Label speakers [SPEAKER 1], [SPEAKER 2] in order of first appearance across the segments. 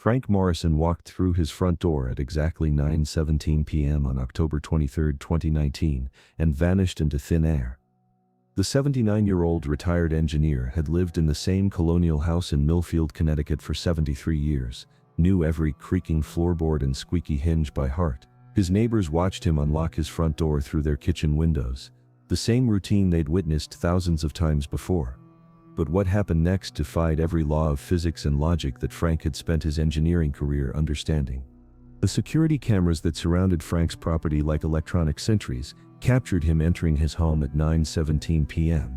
[SPEAKER 1] Frank Morrison walked through his front door at exactly 9:17 p.m. on October 23, 2019, and vanished into thin air. The 79-year-old retired engineer had lived in the same colonial house in Millfield, Connecticut for 73 years, knew every creaking floorboard and squeaky hinge by heart. His neighbors watched him unlock his front door through their kitchen windows, the same routine they'd witnessed thousands of times before. But what happened next defied every law of physics and logic that Frank had spent his engineering career understanding. The security cameras that surrounded Frank's property like electronic sentries captured him entering his home at 9:17 p.m.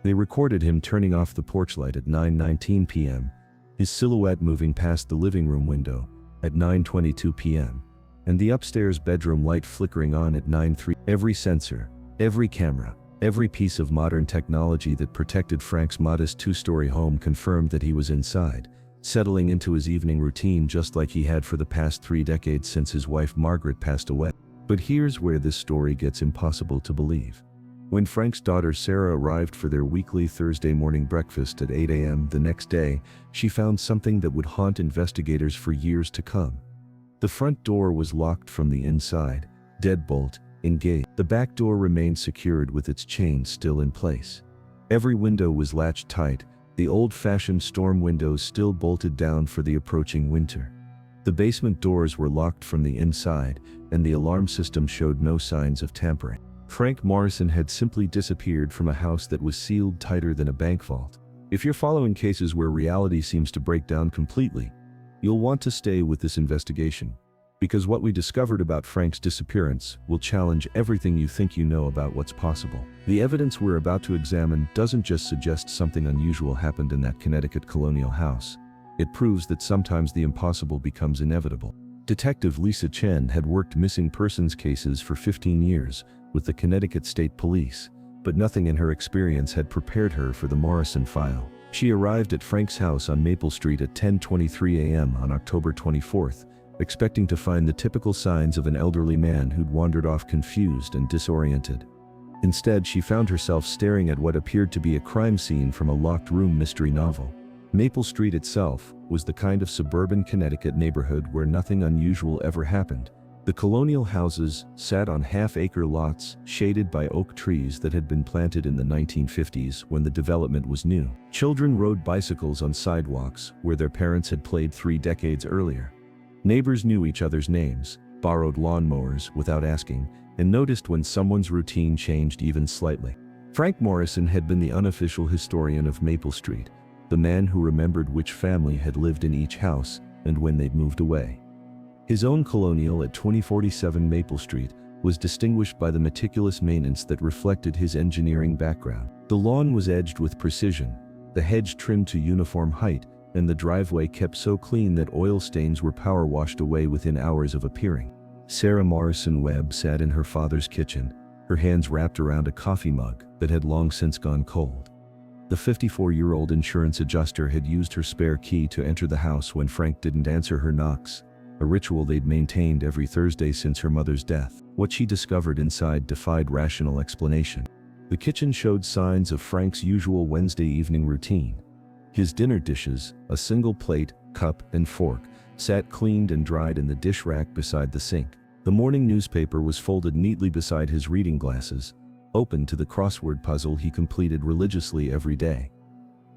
[SPEAKER 1] They recorded him turning off the porch light at 9:19 p.m., his silhouette moving past the living room window at 9:22 p.m., and the upstairs bedroom light flickering on at 9:03. Every sensor, every camera, every piece of modern technology that protected Frank's modest two-story home confirmed that he was inside, settling into his evening routine just like he had for the past 3 decades since his wife Margaret passed away. But here's where this story gets impossible to believe. When Frank's daughter Sarah arrived for their weekly Thursday morning breakfast at 8 a.m. the next day, she found something that would haunt investigators for years to come. The front door was locked from the inside, deadbolt engaged. The back door remained secured with its chain still in place. Every window was latched tight, the old-fashioned storm windows still bolted down for the approaching winter. The basement doors were locked from the inside, and the alarm system showed no signs of tampering. Frank Morrison had simply disappeared from a house that was sealed tighter than a bank vault. If you're following cases where reality seems to break down completely, you'll want to stay with this investigation, because what we discovered about Frank's disappearance will challenge everything you think you know about what's possible. The evidence we're about to examine doesn't just suggest something unusual happened in that Connecticut colonial house. It proves that sometimes the impossible becomes inevitable. Detective Lisa Chen had worked missing persons cases for 15 years with the Connecticut State Police, but nothing in her experience had prepared her for the Morrison file. She arrived at Frank's house on Maple Street at 10:23 a.m. on October 24th, expecting to find the typical signs of an elderly man who'd wandered off confused and disoriented. Instead, she found herself staring at what appeared to be a crime scene from a locked room mystery novel. Maple Street itself was the kind of suburban Connecticut neighborhood where nothing unusual ever happened. The colonial houses sat on half-acre lots shaded by oak trees that had been planted in the 1950s when the development was new. Children rode bicycles on sidewalks where their parents had played 3 decades earlier. Neighbors knew each other's names, borrowed lawnmowers without asking, and noticed when someone's routine changed even slightly. Frank Morrison had been the unofficial historian of Maple Street, the man who remembered which family had lived in each house and when they'd moved away. His own colonial at 2047 Maple Street was distinguished by the meticulous maintenance that reflected his engineering background. The lawn was edged with precision, the hedge trimmed to uniform height, and the driveway kept so clean that oil stains were power washed away within hours of appearing. Sarah Morrison Webb sat in her father's kitchen, her hands wrapped around a coffee mug that had long since gone cold. The 54-year-old insurance adjuster had used her spare key to enter the house when Frank didn't answer her knocks, a ritual they'd maintained every Thursday since her mother's death. What she discovered inside defied rational explanation. The kitchen showed signs of Frank's usual Wednesday evening routine. His dinner dishes, a single plate, cup, and fork, sat cleaned and dried in the dish rack beside the sink. The morning newspaper was folded neatly beside his reading glasses, open to the crossword puzzle he completed religiously every day.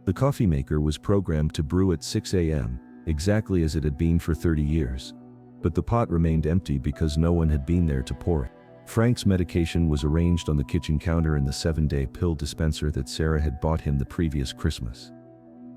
[SPEAKER 1] The coffee maker was programmed to brew at 6 a.m., exactly as it had been for 30 years. But the pot remained empty because no one had been there to pour it. Frank's medication was arranged on the kitchen counter in the 7-day pill dispenser that Sarah had bought him the previous Christmas.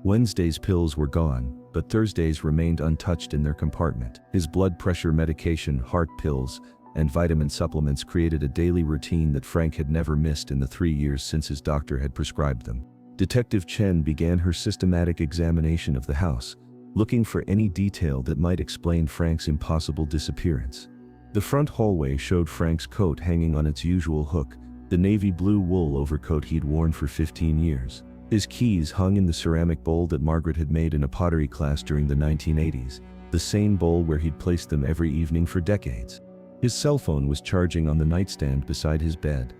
[SPEAKER 1] Wednesday's pills were gone, but Thursday's remained untouched in their compartment. His blood pressure medication, heart pills, and vitamin supplements created a daily routine that Frank had never missed in the 3 years since his doctor had prescribed them. Detective Chen began her systematic examination of the house, looking for any detail that might explain Frank's impossible disappearance. The front hallway showed Frank's coat hanging on its usual hook, the navy blue wool overcoat he'd worn for 15 years. His keys hung in the ceramic bowl that Margaret had made in a pottery class during the 1980s, the same bowl where he'd placed them every evening for decades. His cell phone was charging on the nightstand beside his bed,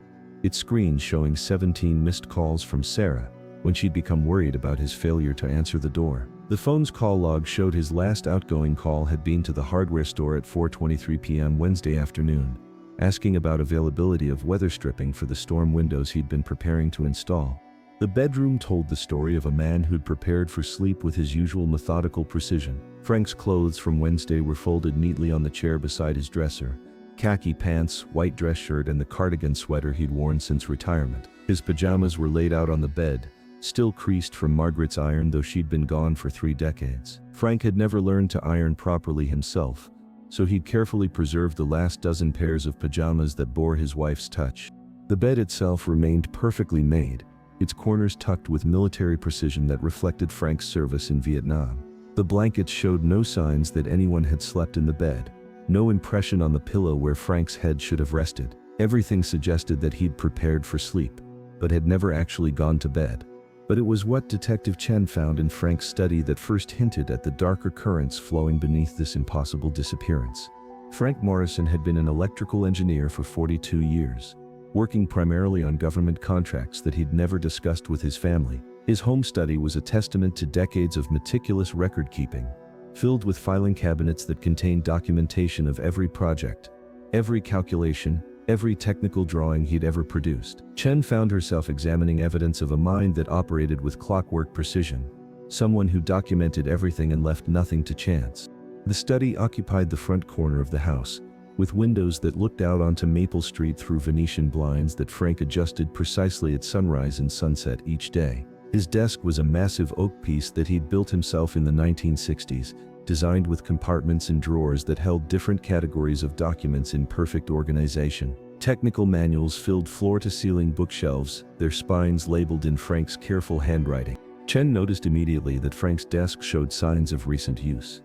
[SPEAKER 1] its screen showing 17 missed calls from Sarah when she'd become worried about his failure to answer the door. The phone's call log showed his last outgoing call had been to the hardware store at 4:23 p.m. Wednesday afternoon, asking about availability of weather stripping for the storm windows he'd been preparing to install. The bedroom told the story of a man who'd prepared for sleep with his usual methodical precision. Frank's clothes from Wednesday were folded neatly on the chair beside his dresser: khaki pants, white dress shirt, and the cardigan sweater he'd worn since retirement. His pajamas were laid out on the bed, still creased from Margaret's iron, though she'd been gone for 3 decades. Frank had never learned to iron properly himself, so he'd carefully preserved the last dozen pairs of pajamas that bore his wife's touch. The bed itself remained perfectly made, its corners tucked with military precision that reflected Frank's service in Vietnam. The blankets showed no signs that anyone had slept in the bed, no impression on the pillow where Frank's head should have rested. Everything suggested that he'd prepared for sleep, but had never actually gone to bed. But it was what Detective Chen found in Frank's study that first hinted at the darker currents flowing beneath this impossible disappearance. Frank Morrison had been an electrical engineer for 42 years, working primarily on government contracts that he'd never discussed with his family. His home study was a testament to decades of meticulous record-keeping, filled with filing cabinets that contained documentation of every project, every calculation, every technical drawing he'd ever produced. Chen found herself examining evidence of a mind that operated with clockwork precision, someone who documented everything and left nothing to chance. The study occupied the front corner of the house, with windows that looked out onto Maple Street through Venetian blinds that Frank adjusted precisely at sunrise and sunset each day. His desk was a massive oak piece that he'd built himself in the 1960s, designed with compartments and drawers that held different categories of documents in perfect organization. Technical manuals filled floor-to-ceiling bookshelves, their spines labeled in Frank's careful handwriting. Chen noticed immediately that Frank's desk showed signs of recent use.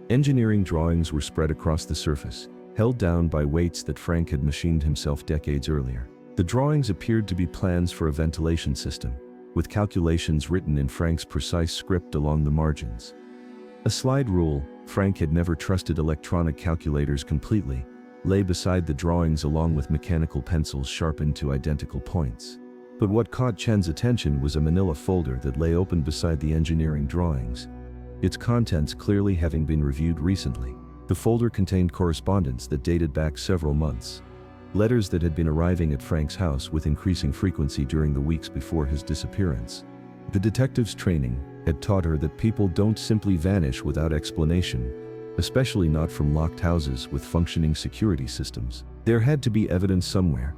[SPEAKER 1] Engineering drawings were spread across the surface, held down by weights that Frank had machined himself decades earlier. The drawings appeared to be plans for a ventilation system, with calculations written in Frank's precise script along the margins. A slide rule, Frank had never trusted electronic calculators completely, lay beside the drawings along with mechanical pencils sharpened to identical points. But what caught Chen's attention was a manila folder that lay open beside the engineering drawings, its contents clearly having been reviewed recently. The folder contained correspondence that dated back several months, letters that had been arriving at Frank's house with increasing frequency during the weeks before his disappearance. The detective's training had taught her that people don't simply vanish without explanation, especially not from locked houses with functioning security systems. There had to be evidence somewhere,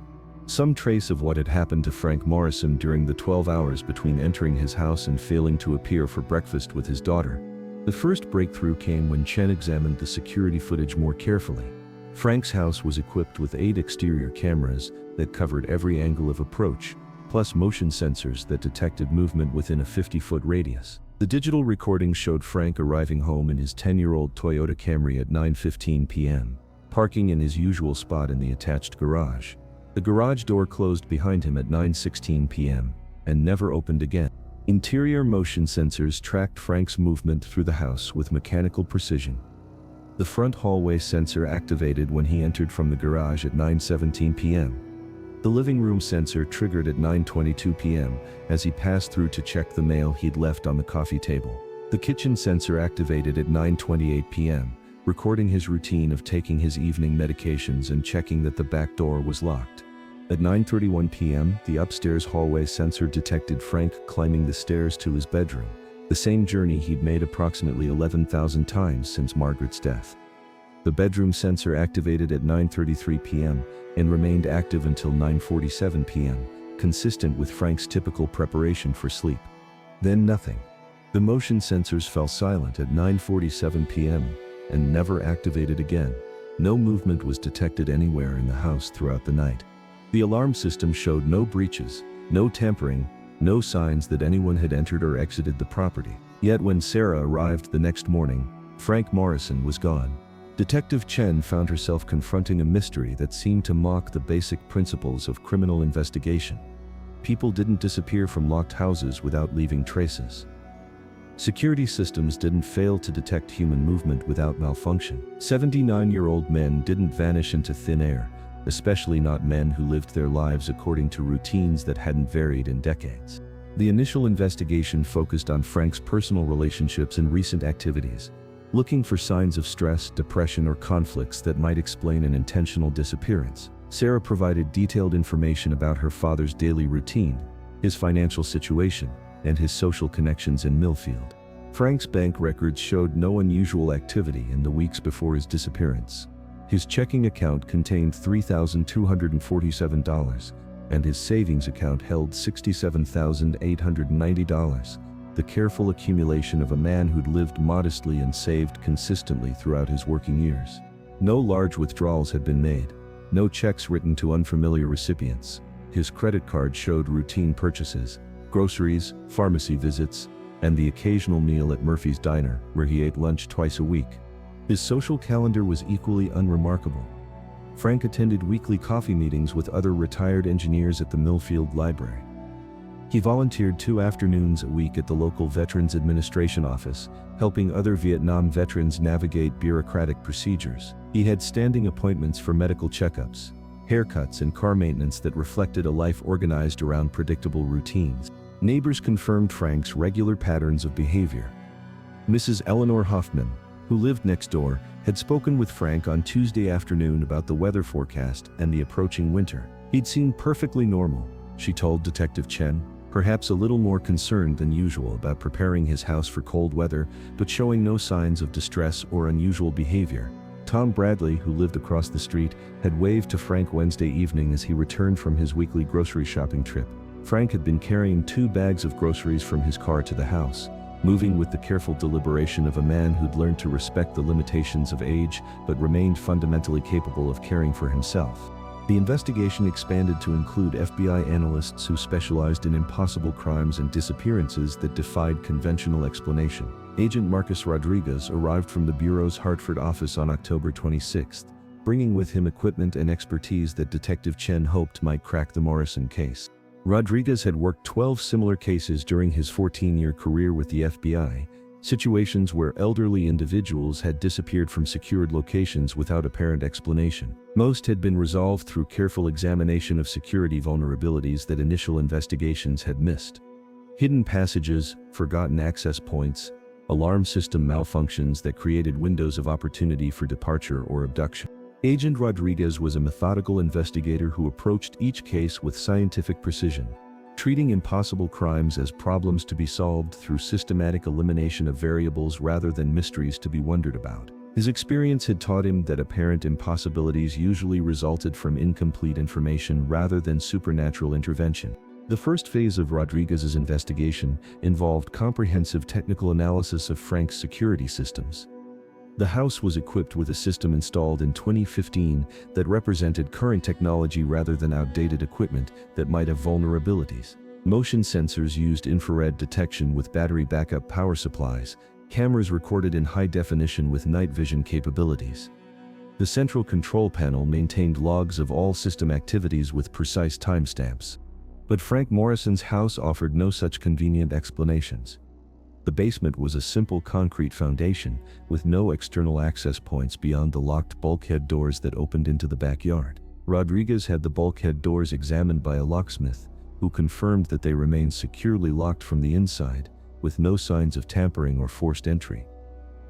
[SPEAKER 1] some trace of what had happened to Frank Morrison during the 12 hours between entering his house and failing to appear for breakfast with his daughter. The first breakthrough came when Chen examined the security footage more carefully. Frank's house was equipped with 8 exterior cameras that covered every angle of approach, plus motion sensors that detected movement within a 50-foot radius. The digital recording showed Frank arriving home in his 10-year-old Toyota Camry at 9:15 p.m., parking in his usual spot in the attached garage. The garage door closed behind him at 9:16 p.m. and never opened again. Interior motion sensors tracked Frank's movement through the house with mechanical precision. The front hallway sensor activated when he entered from the garage at 9:17 p.m. The living room sensor triggered at 9:22 p.m. as he passed through to check the mail he'd left on the coffee table. The kitchen sensor activated at 9:28 p.m., recording his routine of taking his evening medications and checking that the back door was locked. At 9:31 p.m., the upstairs hallway sensor detected Frank climbing the stairs to his bedroom, the same journey he'd made approximately 11,000 times since Margaret's death. The bedroom sensor activated at 9:33 p.m. and remained active until 9:47 p.m., consistent with Frank's typical preparation for sleep. Then nothing. The motion sensors fell silent at 9:47 p.m. and never activated again. No movement was detected anywhere in the house throughout the night. The alarm system showed no breaches, no tampering, no signs that anyone had entered or exited the property. Yet when Sarah arrived the next morning, Frank Morrison was gone. Detective Chen found herself confronting a mystery that seemed to mock the basic principles of criminal investigation. People didn't disappear from locked houses without leaving traces. Security systems didn't fail to detect human movement without malfunction. 79-year-old men didn't vanish into thin air, especially not men who lived their lives according to routines that hadn't varied in decades. The initial investigation focused on Frank's personal relationships and recent activities, looking for signs of stress, depression, or conflicts that might explain an intentional disappearance. Sarah provided detailed information about her father's daily routine, his financial situation, and his social connections in Millfield. Frank's bank records showed no unusual activity in the weeks before his disappearance. His checking account contained $3,247, and his savings account held $67,890, the careful accumulation of a man who'd lived modestly and saved consistently throughout his working years. No large withdrawals had been made, no checks written to unfamiliar recipients. His credit card showed routine purchases, groceries, pharmacy visits, and the occasional meal at Murphy's Diner, where he ate lunch twice a week. His social calendar was equally unremarkable. Frank attended weekly coffee meetings with other retired engineers at the Millfield Library. He volunteered 2 afternoons a week at the local Veterans Administration office, helping other Vietnam veterans navigate bureaucratic procedures. He had standing appointments for medical checkups, haircuts, and car maintenance that reflected a life organized around predictable routines. Neighbors confirmed Frank's regular patterns of behavior. Mrs. Eleanor Hoffman, who lived next door, had spoken with Frank on Tuesday afternoon about the weather forecast and the approaching winter. He'd seemed perfectly normal, she told Detective Chen, perhaps a little more concerned than usual about preparing his house for cold weather, but showing no signs of distress or unusual behavior. Tom Bradley, who lived across the street, had waved to Frank Wednesday evening as he returned from his weekly grocery shopping trip. Frank had been carrying 2 bags of groceries from his car to the house, moving with the careful deliberation of a man who'd learned to respect the limitations of age but remained fundamentally capable of caring for himself. The investigation expanded to include FBI analysts who specialized in impossible crimes and disappearances that defied conventional explanation. Agent Marcus Rodriguez arrived from the Bureau's Hartford office on October 26, bringing with him equipment and expertise that Detective Chen hoped might crack the Morrison case. Rodriguez had worked 12 similar cases during his 14-year career with the FBI, situations where elderly individuals had disappeared from secured locations without apparent explanation. Most had been resolved through careful examination of security vulnerabilities that initial investigations had missed. Hidden passages, forgotten access points, alarm system malfunctions that created windows of opportunity for departure or abduction. Agent Rodriguez was a methodical investigator who approached each case with scientific precision, treating impossible crimes as problems to be solved through systematic elimination of variables rather than mysteries to be wondered about. His experience had taught him that apparent impossibilities usually resulted from incomplete information rather than supernatural intervention. The first phase of Rodriguez's investigation involved comprehensive technical analysis of Frank's security systems. The house was equipped with a system installed in 2015 that represented current technology rather than outdated equipment that might have vulnerabilities. Motion sensors used infrared detection with battery backup power supplies, cameras recorded in high definition with night vision capabilities. The central control panel maintained logs of all system activities with precise timestamps. But Frank Morrison's house offered no such convenient explanations. The basement was a simple concrete foundation, with no external access points beyond the locked bulkhead doors that opened into the backyard. Rodriguez had the bulkhead doors examined by a locksmith, who confirmed that they remained securely locked from the inside, with no signs of tampering or forced entry.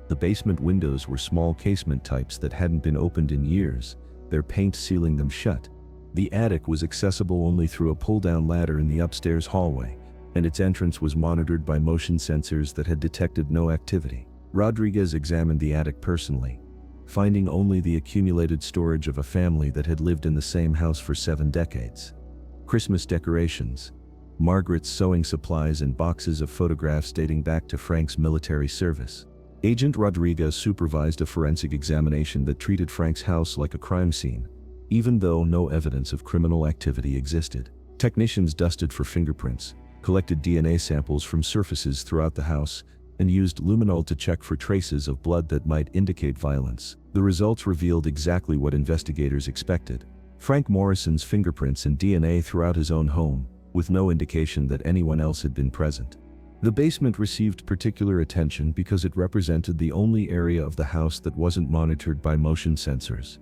[SPEAKER 1] The basement windows were small casement types that hadn't been opened in years, their paint sealing them shut. The attic was accessible only through a pull-down ladder in the upstairs hallway, and its entrance was monitored by motion sensors that had detected no activity. Rodriguez examined the attic personally, finding only the accumulated storage of a family that had lived in the same house for 7 decades. Christmas decorations, Margaret's sewing supplies, and boxes of photographs dating back to Frank's military service. Agent Rodriguez supervised a forensic examination that treated Frank's house like a crime scene, even though no evidence of criminal activity existed. Technicians dusted for fingerprints, collected DNA samples from surfaces throughout the house, and used luminol to check for traces of blood that might indicate violence. The results revealed exactly what investigators expected: Frank Morrison's fingerprints and DNA throughout his own home, with no indication that anyone else had been present. The basement received particular attention because it represented the only area of the house that wasn't monitored by motion sensors.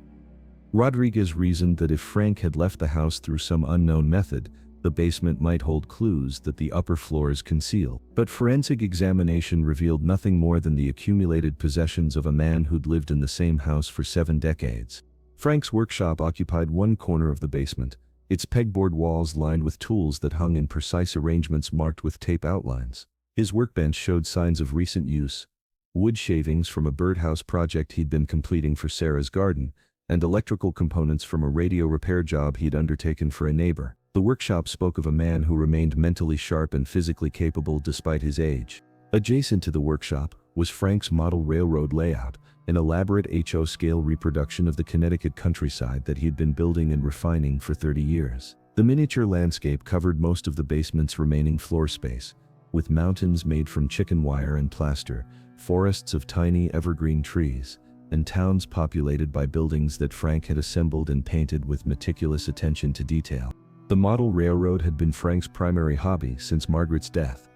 [SPEAKER 1] Rodriguez reasoned that if Frank had left the house through some unknown method, The basement might hold clues that the upper floors conceal. But forensic examination revealed nothing more than the accumulated possessions of a man who'd lived in the same house for 7 decades. Frank's workshop occupied one corner of the basement, its pegboard walls lined with tools that hung in precise arrangements marked with tape outlines. His workbench showed signs of recent use: wood shavings from a birdhouse project he'd been completing for Sarah's garden, and electrical components from a radio repair job he'd undertaken for a neighbor. The workshop spoke of a man who remained mentally sharp and physically capable despite his age. Adjacent to the workshop was Frank's model railroad layout, an elaborate HO-scale reproduction of the Connecticut countryside that he'd been building and refining for 30 years. The miniature landscape covered most of the basement's remaining floor space, with mountains made from chicken wire and plaster, forests of tiny evergreen trees, and towns populated by buildings that Frank had assembled and painted with meticulous attention to detail. The model railroad had been Frank's primary hobby since Margaret's death,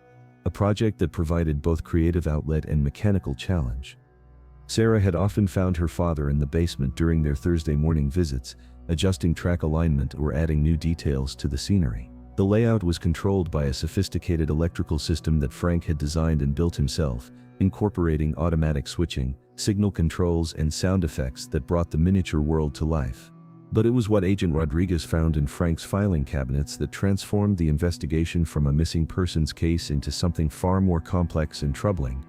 [SPEAKER 1] a project that provided both creative outlet and mechanical challenge. Sarah had often found her father in the basement during their Thursday morning visits, adjusting track alignment or adding new details to the scenery. The layout was controlled by a sophisticated electrical system that Frank had designed and built himself, incorporating automatic switching, signal controls, and sound effects that brought the miniature world to life. But it was what Agent Rodriguez found in Frank's filing cabinets that transformed the investigation from a missing persons case into something far more complex and troubling.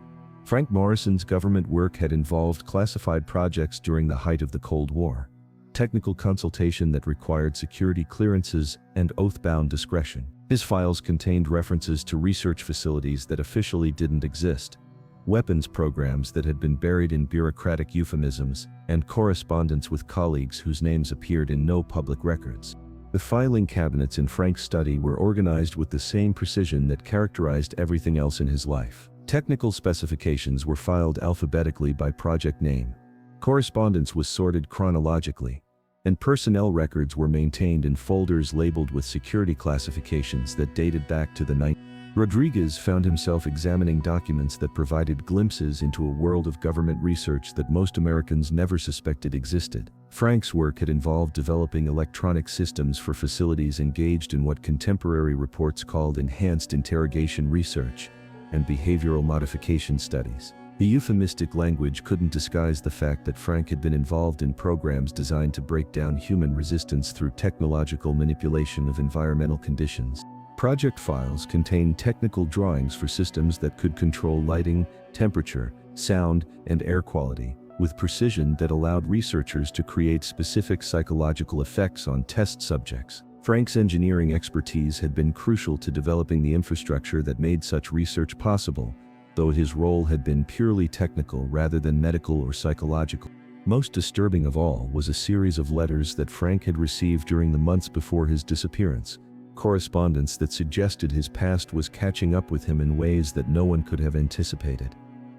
[SPEAKER 1] Frank Morrison's government work had involved classified projects during the height of the Cold War, technical consultation that required security clearances and oath-bound discretion. His files contained references to research facilities that officially didn't exist, weapons programs that had been buried in bureaucratic euphemisms, and correspondence with colleagues whose names appeared in no public records. The filing cabinets in Frank's study were organized with the same precision that characterized everything else in his life. Technical specifications were filed alphabetically by project name. Correspondence was sorted chronologically, and personnel records were maintained in folders labeled with security classifications that dated back to the 19th. Rodriguez found himself examining documents that provided glimpses into a world of government research that most Americans never suspected existed. Frank's work had involved developing electronic systems for facilities engaged in what contemporary reports called enhanced interrogation research and behavioral modification studies. The euphemistic language couldn't disguise the fact that Frank had been involved in programs designed to break down human resistance through technological manipulation of environmental conditions. Project files contained technical drawings for systems that could control lighting, temperature, sound, and air quality, with precision that allowed researchers to create specific psychological effects on test subjects. Frank's engineering expertise had been crucial to developing the infrastructure that made such research possible, though his role had been purely technical rather than medical or psychological. Most disturbing of all was a series of letters that Frank had received during the months before his disappearance, correspondence that suggested his past was catching up with him in ways that no one could have anticipated.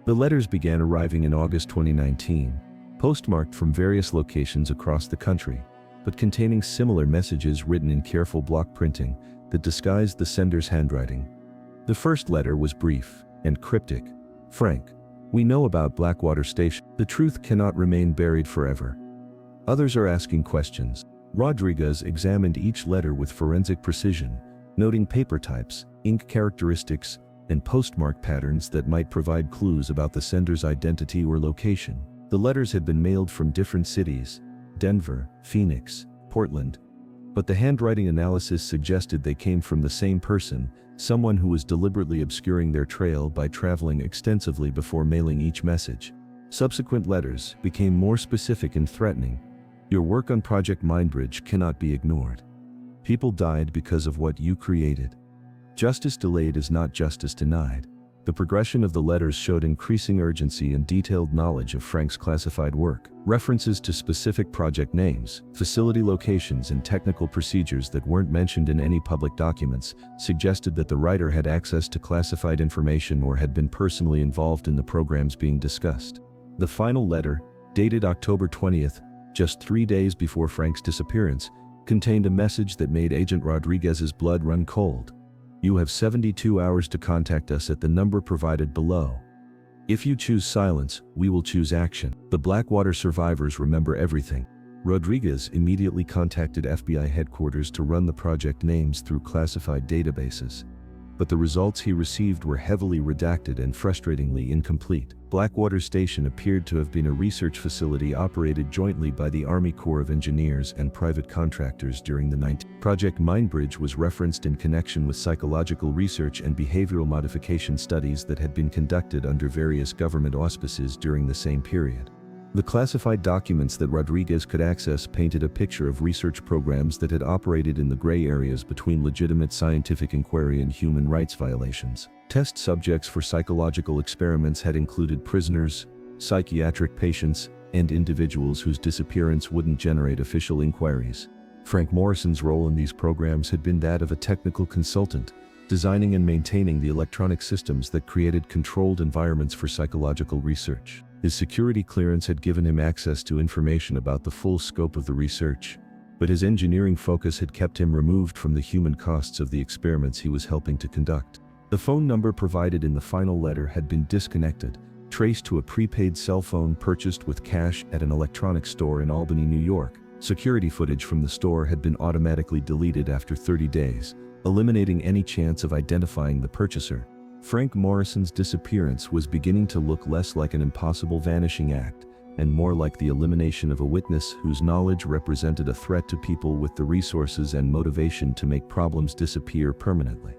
[SPEAKER 1] The letters began arriving in August 2019, postmarked from various locations across the country, but containing similar messages written in careful block printing that disguised the sender's handwriting. The first letter was brief and cryptic. "Frank, we know about Blackwater Station. The truth cannot remain buried forever. Others are asking questions." Rodriguez examined each letter with forensic precision, noting paper types, ink characteristics, and postmark patterns that might provide clues about the sender's identity or location. The letters had been mailed from different cities: Denver, Phoenix, Portland, but the handwriting analysis suggested they came from the same person, someone who was deliberately obscuring their trail by traveling extensively before mailing each message. Subsequent letters became more specific and threatening. "Your work on Project Mindbridge cannot be ignored. People died because of what you created. Justice delayed is not justice denied." The progression of the letters showed increasing urgency and detailed knowledge of Frank's classified work. References to specific project names, facility locations, and technical procedures that weren't mentioned in any public documents suggested that the writer had access to classified information or had been personally involved in the programs being discussed. The final letter, dated October 20th, just 3 days before Frank's disappearance, contained a message that made Agent Rodriguez's blood run cold. "You have 72 hours to contact us at the number provided below. If you choose silence, we will choose action." The Blackwater survivors remember everything. Rodriguez immediately contacted FBI headquarters to run the project names through classified databases. But the results he received were heavily redacted and frustratingly incomplete. Blackwater Station appeared to have been a research facility operated jointly by the Army Corps of Engineers and private contractors during the 19th. Project Mindbridge was referenced in connection with psychological research and behavioral modification studies that had been conducted under various government auspices during the same period. The classified documents that Rodriguez could access painted a picture of research programs that had operated in the gray areas between legitimate scientific inquiry and human rights violations. Test subjects for psychological experiments had included prisoners, psychiatric patients, and individuals whose disappearance wouldn't generate official inquiries. Frank Morrison's role in these programs had been that of a technical consultant, designing and maintaining the electronic systems that created controlled environments for psychological research. His security clearance had given him access to information about the full scope of the research, but his engineering focus had kept him removed from the human costs of the experiments he was helping to conduct. The phone number provided in the final letter had been disconnected, traced to a prepaid cell phone purchased with cash at an electronics store in Albany, New York. Security footage from the store had been automatically deleted after 30 days, eliminating any chance of identifying the purchaser. Frank Morrison's disappearance was beginning to look less like an impossible vanishing act, and more like the elimination of a witness whose knowledge represented a threat to people with the resources and motivation to make problems disappear permanently.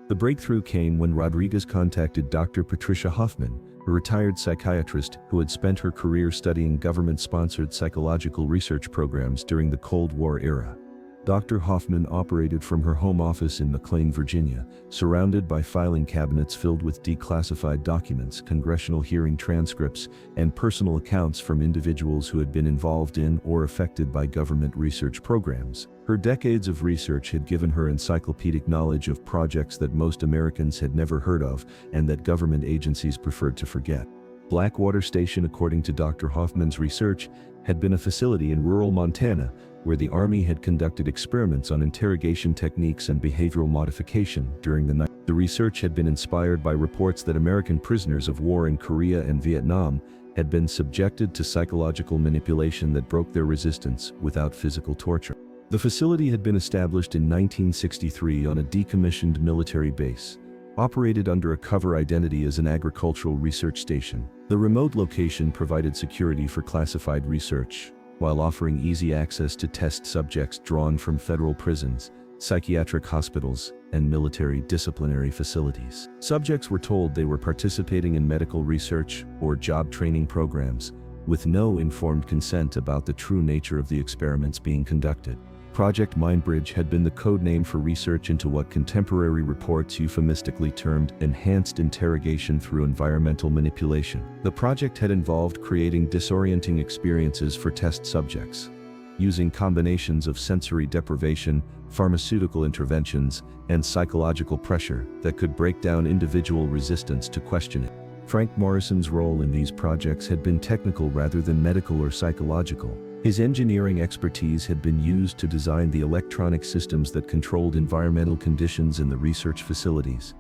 [SPEAKER 1] The breakthrough came when Rodriguez contacted Dr. Patricia Hoffman, a retired psychiatrist who had spent her career studying government-sponsored psychological research programs during the Cold War era. Dr. Hoffman operated from her home office in McLean, Virginia, surrounded by filing cabinets filled with declassified documents, congressional hearing transcripts, and personal accounts from individuals who had been involved in or affected by government research programs. Her decades of research had given her encyclopedic knowledge of projects that most Americans had never heard of and that government agencies preferred to forget. Blackwater Station, according to Dr. Hoffman's research, had been a facility in rural Montana where the Army had conducted experiments on interrogation techniques and behavioral modification during the night. The research had been inspired by reports that American prisoners of war in Korea and Vietnam had been subjected to psychological manipulation that broke their resistance without physical torture. The facility had been established in 1963 on a decommissioned military base, operated under a cover identity as an agricultural research station. The remote location provided security for classified research, while offering easy access to test subjects drawn from federal prisons, psychiatric hospitals, and military disciplinary facilities. Subjects were told they were participating in medical research or job training programs, with no informed consent about the true nature of the experiments being conducted. Project Mindbridge had been the code name for research into what contemporary reports euphemistically termed enhanced interrogation through environmental manipulation. The project had involved creating disorienting experiences for test subjects, using combinations of sensory deprivation, pharmaceutical interventions, and psychological pressure that could break down individual resistance to questioning. Frank Morrison's role in these projects had been technical rather than medical or psychological. His engineering expertise had been used to design the electronic systems that controlled environmental conditions in the research facilities.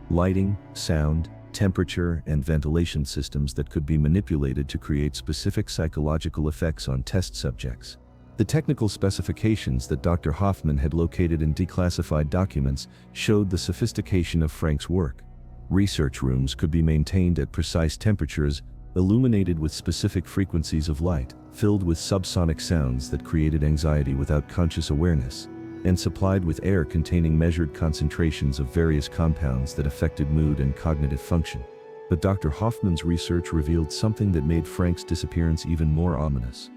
[SPEAKER 1] Lighting, sound, temperature, and ventilation systems that could be manipulated to create specific psychological effects on test subjects. The technical specifications that Dr. Hoffman had located in declassified documents showed the sophistication of Frank's work. Research rooms could be maintained at precise temperatures, illuminated with specific frequencies of light, filled with subsonic sounds that created anxiety without conscious awareness, and supplied with air containing measured concentrations of various compounds that affected mood and cognitive function. But Dr. Hoffman's research revealed something that made Frank's disappearance even more ominous.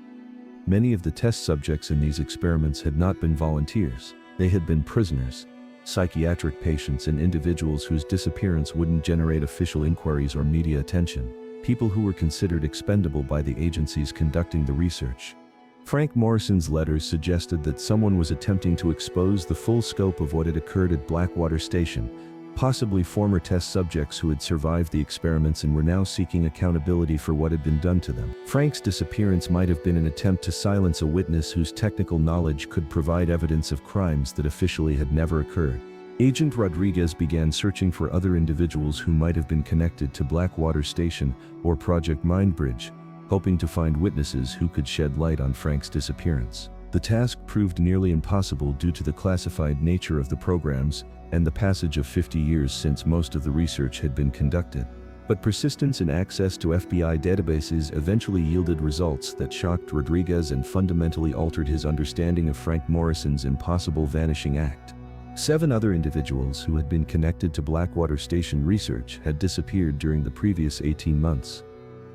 [SPEAKER 1] Many of the test subjects in these experiments had not been volunteers. They had been prisoners, psychiatric patients, and individuals whose disappearance wouldn't generate official inquiries or media attention. People who were considered expendable by the agencies conducting the research. Frank Morrison's letters suggested that someone was attempting to expose the full scope of what had occurred at Blackwater Station, possibly former test subjects who had survived the experiments and were now seeking accountability for what had been done to them. Frank's disappearance might have been an attempt to silence a witness whose technical knowledge could provide evidence of crimes that officially had never occurred. Agent Rodriguez began searching for other individuals who might have been connected to Blackwater Station or Project Mindbridge, hoping to find witnesses who could shed light on Frank's disappearance. The task proved nearly impossible due to the classified nature of the programs and the passage of 50 years since most of the research had been conducted. But persistence in access to FBI databases eventually yielded results that shocked Rodriguez and fundamentally altered his understanding of Frank Morrison's impossible vanishing act. 7 other individuals who had been connected to Blackwater Station research had disappeared during the previous 18 months,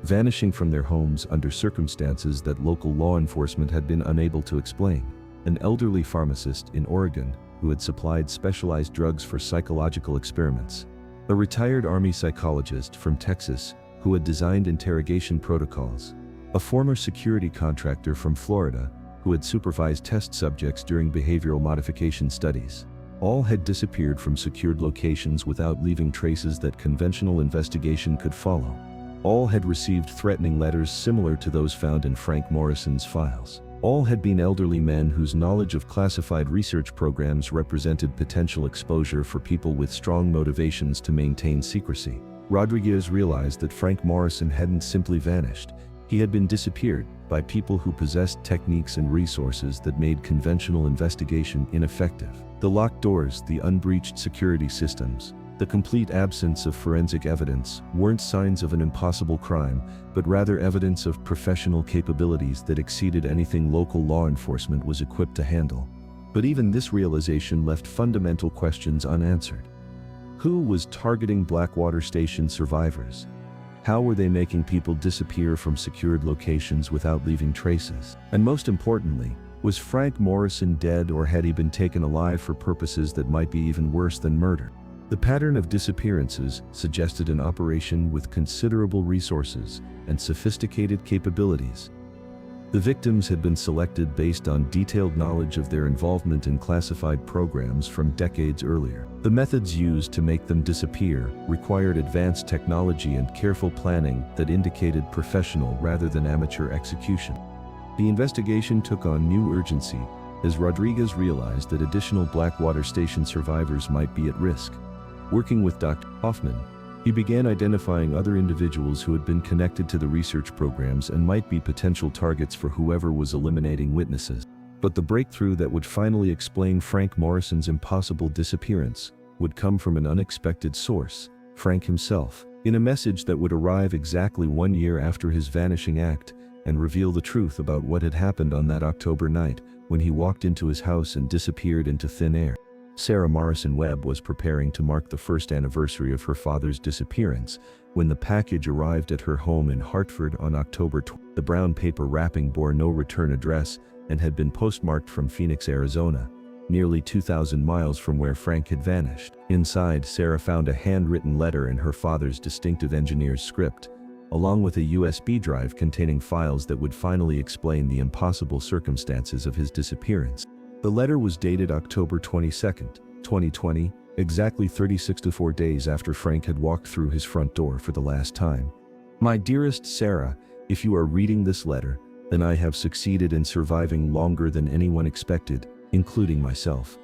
[SPEAKER 1] vanishing from their homes under circumstances that local law enforcement had been unable to explain. An elderly pharmacist in Oregon who had supplied specialized drugs for psychological experiments. A retired Army psychologist from Texas who had designed interrogation protocols. A former security contractor from Florida who had supervised test subjects during behavioral modification studies. All had disappeared from secured locations without leaving traces that conventional investigation could follow. All had received threatening letters similar to those found in Frank Morrison's files. All had been elderly men whose knowledge of classified research programs represented potential exposure for people with strong motivations to maintain secrecy. Rodriguez realized that Frank Morrison hadn't simply vanished. He had been disappeared by people who possessed techniques and resources that made conventional investigation ineffective. The locked doors, the unbreached security systems, the complete absence of forensic evidence weren't signs of an impossible crime, but rather evidence of professional capabilities that exceeded anything local law enforcement was equipped to handle. But even this realization left fundamental questions unanswered. Who was targeting Blackwater Station survivors? How were they making people disappear from secured locations without leaving traces? And most importantly, was Frank Morrison dead, or had he been taken alive for purposes that might be even worse than murder? The pattern of disappearances suggested an operation with considerable resources and sophisticated capabilities. The victims had been selected based on detailed knowledge of their involvement in classified programs from decades earlier. The methods used to make them disappear required advanced technology and careful planning that indicated professional rather than amateur execution. The investigation took on new urgency as Rodriguez realized that additional Blackwater Station survivors might be at risk. Working with Dr. Hoffman, he began identifying other individuals who had been connected to the research programs and might be potential targets for whoever was eliminating witnesses. But the breakthrough that would finally explain Frank Morrison's impossible disappearance would come from an unexpected source, Frank himself, in a message that would arrive exactly 1 year after his vanishing act and reveal the truth about what had happened on that October night when he walked into his house and disappeared into thin air. Sarah Morrison Webb was preparing to mark the first anniversary of her father's disappearance when the package arrived at her home in Hartford on October 20. The brown paper wrapping bore no return address and had been postmarked from Phoenix, Arizona, nearly 2,000 miles from where Frank had vanished. Inside, Sarah found a handwritten letter in her father's distinctive engineer's script, along with a USB drive containing files that would finally explain the impossible circumstances of his disappearance. The letter was dated October 22, 2020, exactly 36 days after Frank had walked through his front door for the last time. My dearest Sarah, if you are reading this letter, then I have succeeded in surviving longer than anyone expected, including myself.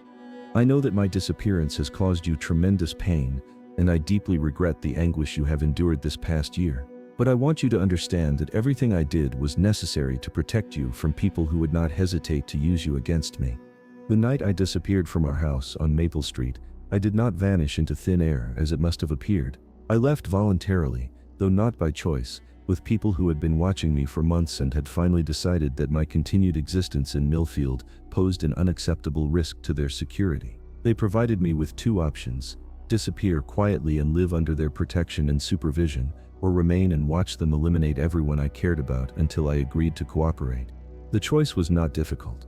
[SPEAKER 1] I know that my disappearance has caused you tremendous pain, and I deeply regret the anguish you have endured this past year. But I want you to understand that everything I did was necessary to protect you from people who would not hesitate to use you against me. The night I disappeared from our house on Maple Street, I did not vanish into thin air as it must have appeared. I left voluntarily, though not by choice, with people who had been watching me for months and had finally decided that my continued existence in Millfield posed an unacceptable risk to their security. They provided me with 2 options: disappear quietly and live under their protection and supervision, or remain and watch them eliminate everyone I cared about until I agreed to cooperate. The choice was not difficult.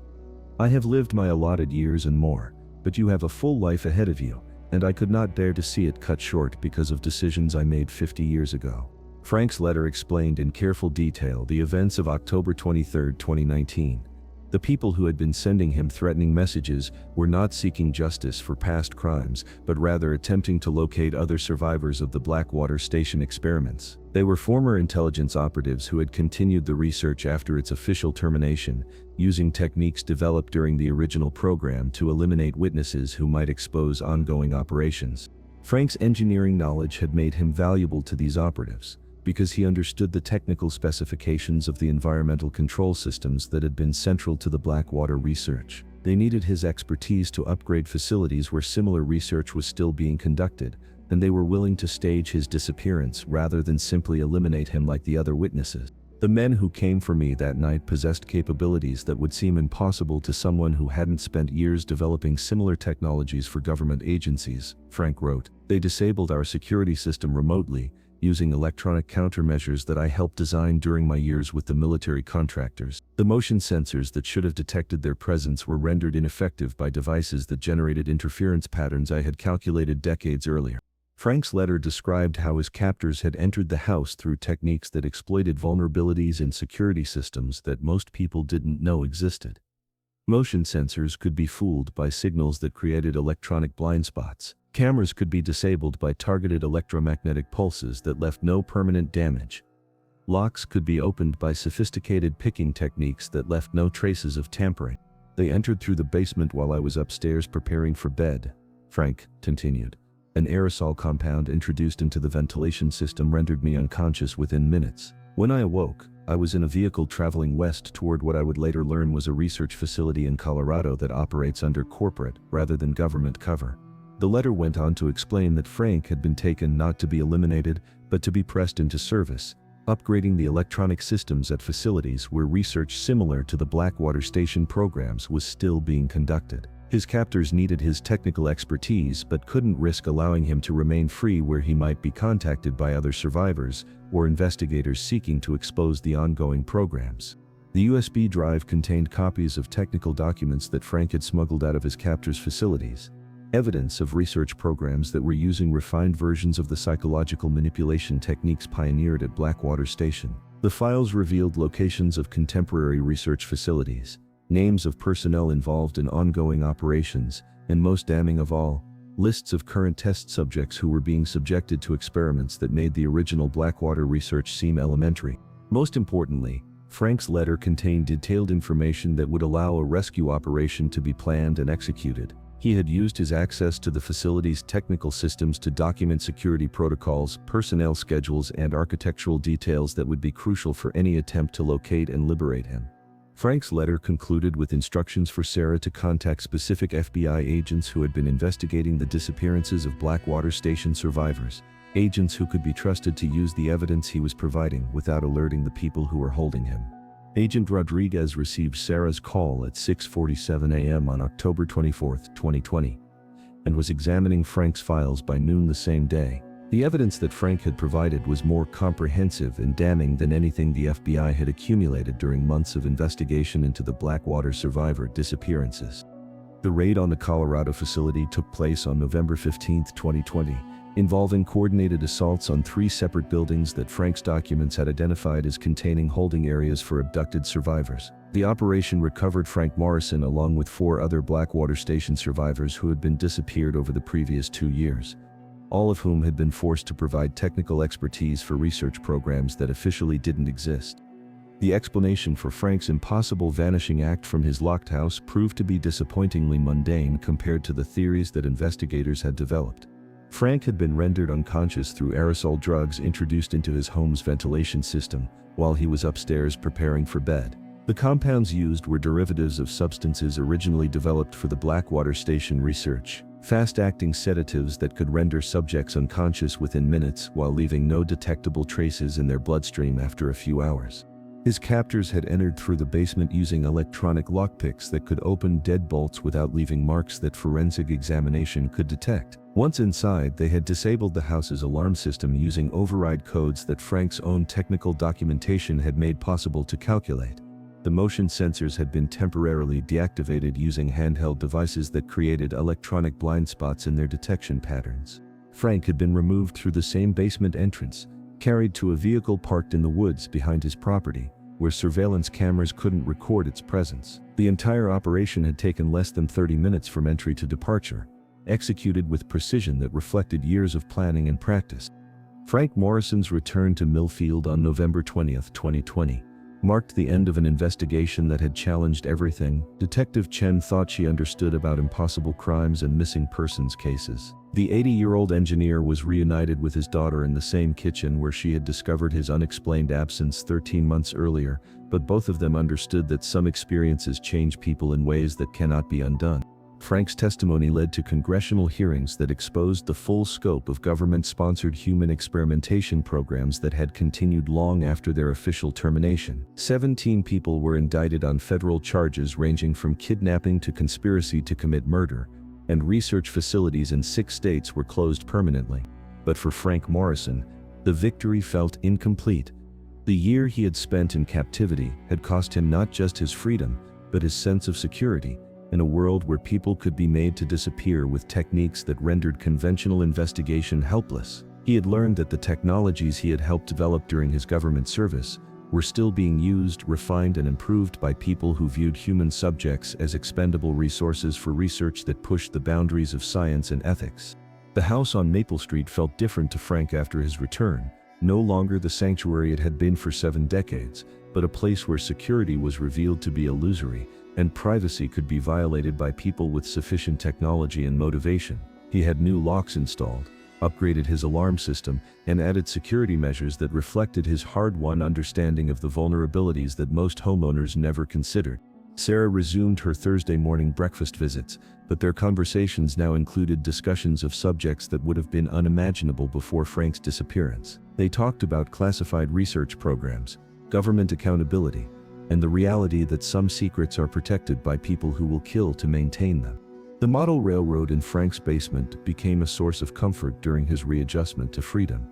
[SPEAKER 1] I have lived my allotted years and more, but you have a full life ahead of you, and I could not bear to see it cut short because of decisions I made 50 years ago. Frank's letter explained in careful detail the events of October 23, 2019. The people who had been sending him threatening messages were not seeking justice for past crimes, but rather attempting to locate other survivors of the Blackwater Station experiments. They were former intelligence operatives who had continued the research after its official termination, using techniques developed during the original program to eliminate witnesses who might expose ongoing operations. Frank's engineering knowledge had made him valuable to these operatives, because he understood the technical specifications of the environmental control systems that had been central to the Blackwater research. They needed his expertise to upgrade facilities where similar research was still being conducted, and they were willing to stage his disappearance rather than simply eliminate him like the other witnesses. The men who came for me that night possessed capabilities that would seem impossible to someone who hadn't spent years developing similar technologies for government agencies, Frank wrote. They disabled our security system remotely, using electronic countermeasures that I helped design during my years with the military contractors. The motion sensors that should have detected their presence were rendered ineffective by devices that generated interference patterns I had calculated decades earlier. Frank's letter described how his captors had entered the house through techniques that exploited vulnerabilities in security systems that most people didn't know existed. Motion sensors could be fooled by signals that created electronic blind spots. Cameras could be disabled by targeted electromagnetic pulses that left no permanent damage. Locks could be opened by sophisticated picking techniques that left no traces of tampering. They entered through the basement while I was upstairs preparing for bed, Frank continued. An aerosol compound introduced into the ventilation system rendered me unconscious within minutes. When I awoke, I was in a vehicle traveling west toward what I would later learn was a research facility in Colorado that operates under corporate rather than government cover. The letter went on to explain that Frank had been taken not to be eliminated, but to be pressed into service, upgrading the electronic systems at facilities where research similar to the Blackwater Station programs was still being conducted. His captors needed his technical expertise but couldn't risk allowing him to remain free where he might be contacted by other survivors or investigators seeking to expose the ongoing programs. The USB drive contained copies of technical documents that Frank had smuggled out of his captors' facilities, evidence of research programs that were using refined versions of the psychological manipulation techniques pioneered at Blackwater Station. The files revealed locations of contemporary research facilities, names of personnel involved in ongoing operations, and most damning of all, lists of current test subjects who were being subjected to experiments that made the original Blackwater research seem elementary. Most importantly, Frank's letter contained detailed information that would allow a rescue operation to be planned and executed. He had used his access to the facility's technical systems to document security protocols, personnel schedules, and architectural details that would be crucial for any attempt to locate and liberate him. Frank's letter concluded with instructions for Sarah to contact specific FBI agents who had been investigating the disappearances of Blackwater Station survivors, agents who could be trusted to use the evidence he was providing without alerting the people who were holding him. Agent Rodriguez received Sarah's call at 6:47 a.m. on October 24, 2020, and was examining Frank's files by noon the same day. The evidence that Frank had provided was more comprehensive and damning than anything the FBI had accumulated during months of investigation into the Blackwater survivor disappearances. The raid on the Colorado facility took place on November 15, 2020, involving coordinated assaults on 3 separate buildings that Frank's documents had identified as containing holding areas for abducted survivors. The operation recovered Frank Morrison along with 4 other Blackwater Station survivors who had been disappeared over the previous 2 years, all of whom had been forced to provide technical expertise for research programs that officially didn't exist. The explanation for Frank's impossible vanishing act from his locked house proved to be disappointingly mundane compared to the theories that investigators had developed. Frank had been rendered unconscious through aerosol drugs introduced into his home's ventilation system while he was upstairs preparing for bed. The compounds used were derivatives of substances originally developed for the Blackwater Station research, fast-acting sedatives that could render subjects unconscious within minutes while leaving no detectable traces in their bloodstream after a few hours. His captors had entered through the basement using electronic lockpicks that could open deadbolts without leaving marks that forensic examination could detect. Once inside, they had disabled the house's alarm system using override codes that Frank's own technical documentation had made possible to calculate. The motion sensors had been temporarily deactivated using handheld devices that created electronic blind spots in their detection patterns. Frank had been removed through the same basement entrance, carried to a vehicle parked in the woods behind his property, where surveillance cameras couldn't record its presence. The entire operation had taken less than 30 minutes from entry to departure, executed with precision that reflected years of planning and practice. Frank Morrison's return to Millfield on November 20, 2020, marked the end of an investigation that had challenged everything Detective Chen thought she understood about impossible crimes and missing persons cases. The 80-year-old engineer was reunited with his daughter in the same kitchen where she had discovered his unexplained absence 13 months earlier, but both of them understood that some experiences change people in ways that cannot be undone. Frank's testimony led to congressional hearings that exposed the full scope of government-sponsored human experimentation programs that had continued long after their official termination. 17 people were indicted on federal charges ranging from kidnapping to conspiracy to commit murder, and research facilities in 6 states were closed permanently. But for Frank Morrison, the victory felt incomplete. The year he had spent in captivity had cost him not just his freedom, but his sense of security, in a world where people could be made to disappear with techniques that rendered conventional investigation helpless. He had learned that the technologies he had helped develop during his government service were still being used, refined, and improved by people who viewed human subjects as expendable resources for research that pushed the boundaries of science and ethics. The house on Maple Street felt different to Frank after his return, no longer the sanctuary it had been for 7 decades, but a place where security was revealed to be illusory, and privacy could be violated by people with sufficient technology and motivation. He had new locks installed, upgraded his alarm system, and added security measures that reflected his hard-won understanding of the vulnerabilities that most homeowners never considered. Sarah resumed her Thursday morning breakfast visits, but their conversations now included discussions of subjects that would have been unimaginable before Frank's disappearance. They talked about classified research programs, government accountability, and the reality that some secrets are protected by people who will kill to maintain them. The model railroad in Frank's basement became a source of comfort during his readjustment to freedom,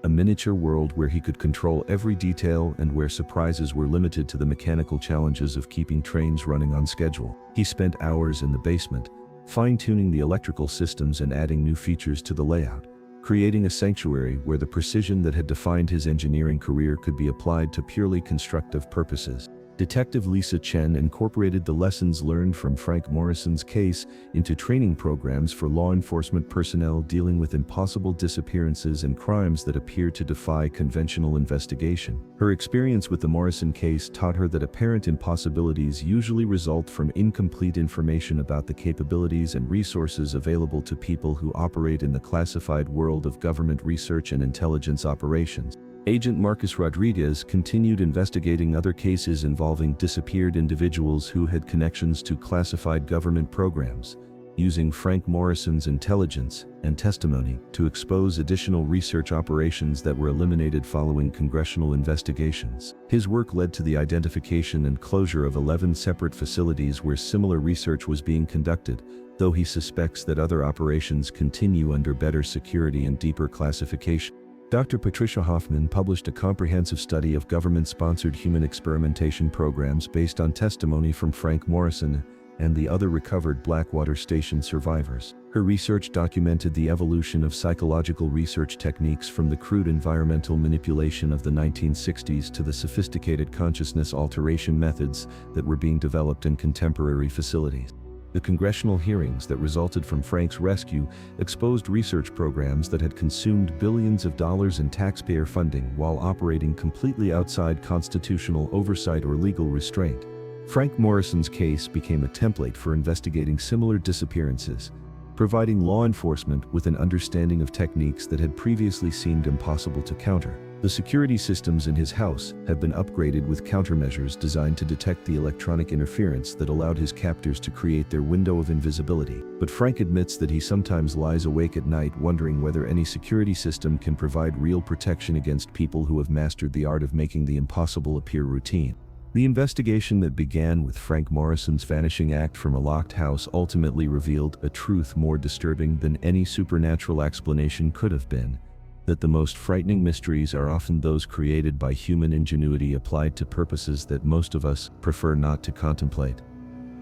[SPEAKER 1] a miniature world where he could control every detail and where surprises were limited to the mechanical challenges of keeping trains running on schedule. He spent hours in the basement, fine-tuning the electrical systems and adding new features to the layout, creating a sanctuary where the precision that had defined his engineering career could be applied to purely constructive purposes. Detective Lisa Chen incorporated the lessons learned from Frank Morrison's case into training programs for law enforcement personnel dealing with impossible disappearances and crimes that appear to defy conventional investigation. Her experience with the Morrison case taught her that apparent impossibilities usually result from incomplete information about the capabilities and resources available to people who operate in the classified world of government research and intelligence operations. Agent Marcus Rodriguez continued investigating other cases involving disappeared individuals who had connections to classified government programs, using Frank Morrison's intelligence and testimony to expose additional research operations that were eliminated following congressional investigations. His work led to the identification and closure of 11 separate facilities where similar research was being conducted, though he suspects that other operations continue under better security and deeper classification. Dr. Patricia Hoffman published a comprehensive study of government-sponsored human experimentation programs based on testimony from Frank Morrison and the other recovered Blackwater Station survivors. Her research documented the evolution of psychological research techniques from the crude environmental manipulation of the 1960s to the sophisticated consciousness alteration methods that were being developed in contemporary facilities. The congressional hearings that resulted from Frank's rescue exposed research programs that had consumed billions of dollars in taxpayer funding while operating completely outside constitutional oversight or legal restraint. Frank Morrison's case became a template for investigating similar disappearances, providing law enforcement with an understanding of techniques that had previously seemed impossible to counter. The security systems in his house have been upgraded with countermeasures designed to detect the electronic interference that allowed his captors to create their window of invisibility. But Frank admits that he sometimes lies awake at night wondering whether any security system can provide real protection against people who have mastered the art of making the impossible appear routine. The investigation that began with Frank Morrison's vanishing act from a locked house ultimately revealed a truth more disturbing than any supernatural explanation could have been: that the most frightening mysteries are often those created by human ingenuity applied to purposes that most of us prefer not to contemplate.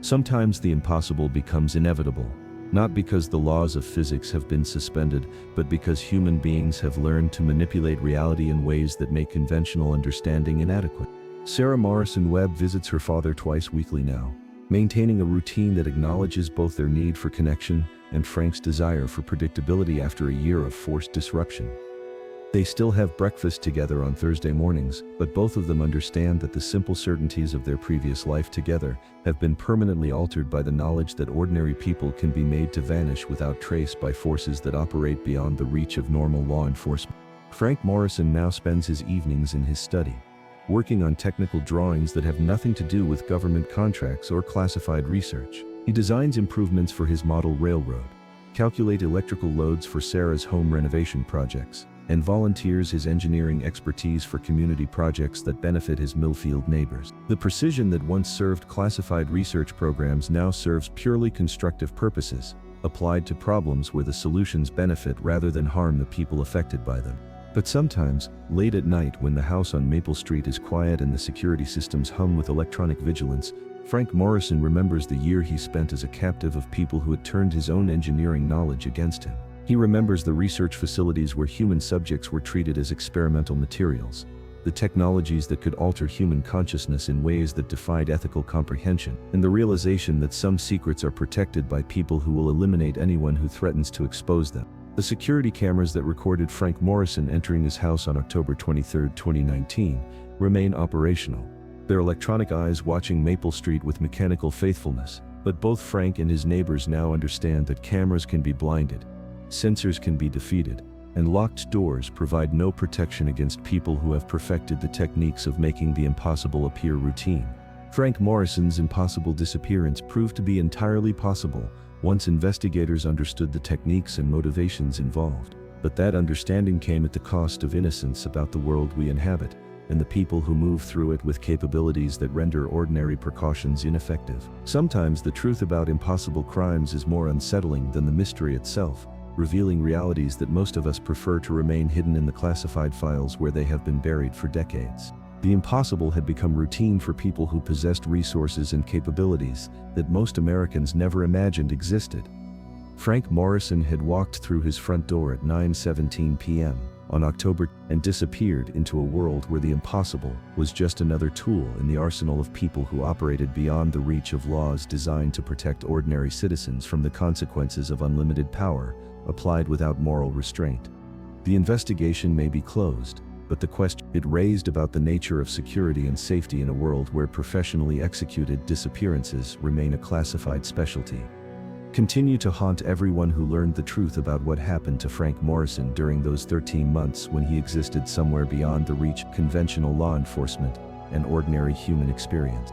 [SPEAKER 1] Sometimes the impossible becomes inevitable, not because the laws of physics have been suspended, but because human beings have learned to manipulate reality in ways that make conventional understanding inadequate. Sarah Morrison Webb visits her father twice weekly now, maintaining a routine that acknowledges both their need for connection and Frank's desire for predictability after a year of forced disruption. They still have breakfast together on Thursday mornings, but both of them understand that the simple certainties of their previous life together have been permanently altered by the knowledge that ordinary people can be made to vanish without trace by forces that operate beyond the reach of normal law enforcement. Frank Morrison now spends his evenings in his study, working on technical drawings that have nothing to do with government contracts or classified research. He designs improvements for his model railroad, calculates electrical loads for Sarah's home renovation projects, and volunteers his engineering expertise for community projects that benefit his Millfield neighbors. The precision that once served classified research programs now serves purely constructive purposes, applied to problems where the solutions benefit rather than harm the people affected by them. But sometimes, late at night when the house on Maple Street is quiet and the security systems hum with electronic vigilance, Frank Morrison remembers the year he spent as a captive of people who had turned his own engineering knowledge against him. He remembers the research facilities where human subjects were treated as experimental materials, the technologies that could alter human consciousness in ways that defied ethical comprehension, and the realization that some secrets are protected by people who will eliminate anyone who threatens to expose them. The security cameras that recorded Frank Morrison entering his house on October 23, 2019, remain operational, their electronic eyes watching Maple Street with mechanical faithfulness. But both Frank and his neighbors now understand that cameras can be blinded, sensors can be defeated, and locked doors provide no protection against people who have perfected the techniques of making the impossible appear routine. Frank Morrison's impossible disappearance proved to be entirely possible once investigators understood the techniques and motivations involved. But that understanding came at the cost of innocence about the world we inhabit, and the people who move through it with capabilities that render ordinary precautions ineffective. Sometimes the truth about impossible crimes is more unsettling than the mystery itself, revealing realities that most of us prefer to remain hidden in the classified files where they have been buried for decades. The impossible had become routine for people who possessed resources and capabilities that most Americans never imagined existed. Frank Morrison had walked through his front door at 9:17 p.m. on October and disappeared into a world where the impossible was just another tool in the arsenal of people who operated beyond the reach of laws designed to protect ordinary citizens from the consequences of unlimited power applied without moral restraint. The investigation may be closed, but the question it raised about the nature of security and safety in a world where professionally executed disappearances remain a classified specialty continue to haunt everyone who learned the truth about what happened to Frank Morrison during those 13 months when he existed somewhere beyond the reach of conventional law enforcement and ordinary human experience.